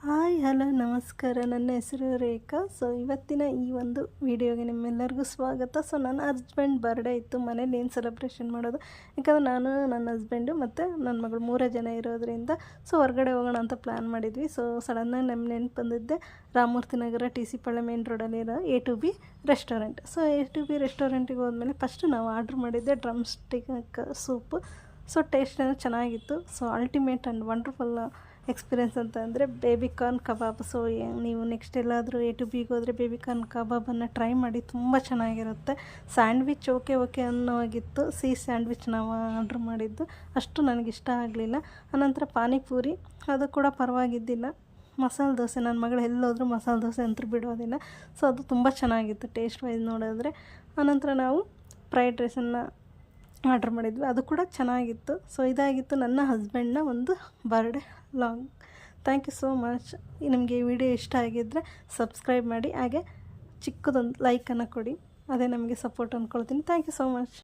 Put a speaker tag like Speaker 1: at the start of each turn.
Speaker 1: Hi hello ನಮಸ್ಕಾರ. ನನ್ನ ಹೆಸರು ರೇಖಾ. ಸೊ ಇವತ್ತಿನ ಈ ಒಂದು ವಿಡಿಯೋಗೆ ನಿಮ್ಮೆಲ್ಲರಿಗೂ ಸ್ವಾಗತ. ಸೊ ನನ್ನ ಹಸ್ಬೆಂಡ್ ಬರ್ಡೇ ಇತ್ತು, ಮನೇಲಿ ಏನು ಸೆಲೆಬ್ರೇಷನ್ ಮಾಡೋದು, ಯಾಕಂದರೆ ನಾನು ನನ್ನ ಹಸ್ಬೆಂಡು ಮತ್ತು ನನ್ನ ಮಗಳು 3 ಜನ ಇರೋದ್ರಿಂದ ಸೊ ಹೊರಗಡೆ ಹೋಗೋಣ ಅಂತ ಪ್ಲ್ಯಾನ್ ಮಾಡಿದ್ವಿ. ಸೊ ಸಡನ್ನಾಗಿ ನಮ್ಮ ನೆನಪು ಬಂದಿದ್ದೆ ರಾಮಮೂರ್ತಿ ನಗರ TC ಪಾಳ್ಯ ಮೇನ್ ರೋಡಲ್ಲಿರೋ A2B ರೆಸ್ಟೋರೆಂಟ್. ಸೊ A2B ರೆಸ್ಟೋರೆಂಟಿಗೆ ಹೋದ್ಮೇಲೆ ಫಸ್ಟು ನಾವು ಆರ್ಡ್ರ್ ಮಾಡಿದ್ದೆ drumstick soup. So taste ಏನೋ ಚೆನ್ನಾಗಿತ್ತು. So ultimate and wonderful experience ಅಂತ ಅಂದರೆ ಬೇಬಿಕಾರ್ನ್ ಕಬಾಬ್. ಸೊ ನೀವು ನೆಕ್ಸ್ಟ್ ಎಲ್ಲಾದರೂ A2Bಗೆ ಹೋದರೆ ಬೇಬಿಕಾರ್ನ್ ಕಬಾಬನ್ನು ಟ್ರೈ ಮಾಡಿ, ತುಂಬ ಚೆನ್ನಾಗಿರುತ್ತೆ. ಸ್ಯಾಂಡ್ವಿಚ್ ಓಕೆ ಅನ್ನೋವಾಗಿತ್ತು. ಸ್ಯಾಂಡ್ವಿಚ್ ನಾವು ಆರ್ಡ್ರ್ ಮಾಡಿದ್ದು ಅಷ್ಟು ನನಗಿಷ್ಟ ಆಗಲಿಲ್ಲ. ಆನಂತರ ಪಾನಿಪೂರಿ, ಅದು ಕೂಡ ಪರವಾಗಿದ್ದಿಲ್ಲ. ಮಸಾಲೆ ದೋಸೆ, ನನ್ನ ಮಗಳು ಎಲ್ಲೋದ್ರೂ ಮಸಾಲೆ ದೋಸೆ ಅಂತೂ ಬಿಡೋದಿಲ್ಲ. ಸೊ ಅದು ತುಂಬ ಚೆನ್ನಾಗಿತ್ತು ಟೇಸ್ಟ್ ವೈಸ್ ನೋಡಿದ್ರೆ. ಆನಂತರ ನಾವು ಫ್ರೈಡ್ ರೈಸನ್ನು ಆರ್ಡ್ರ್ ಮಾಡಿದ್ವಿ, ಅದು ಕೂಡ ಚೆನ್ನಾಗಿತ್ತು. ಸೊ ಇದಾಗಿತ್ತು ನನ್ನ ಹಸ್ಬೆಂಡ್ನ ಒಂದು birthday log. Thank you so much. ನಿಮಗೆ ಈ ವಿಡಿಯೋ ಇಷ್ಟ ಆಗಿದ್ದರೆ ಸಬ್ಸ್ಕ್ರೈಬ್ ಮಾಡಿ, ಹಾಗೆ ಚಿಕ್ಕದೊಂದು ಲೈಕನ್ನು ಕೊಡಿ, ಅದೇ ನಮಗೆ ಸಪೋರ್ಟ್ ಅಂದ್ಕೊಳ್ತೀನಿ. Thank you so much.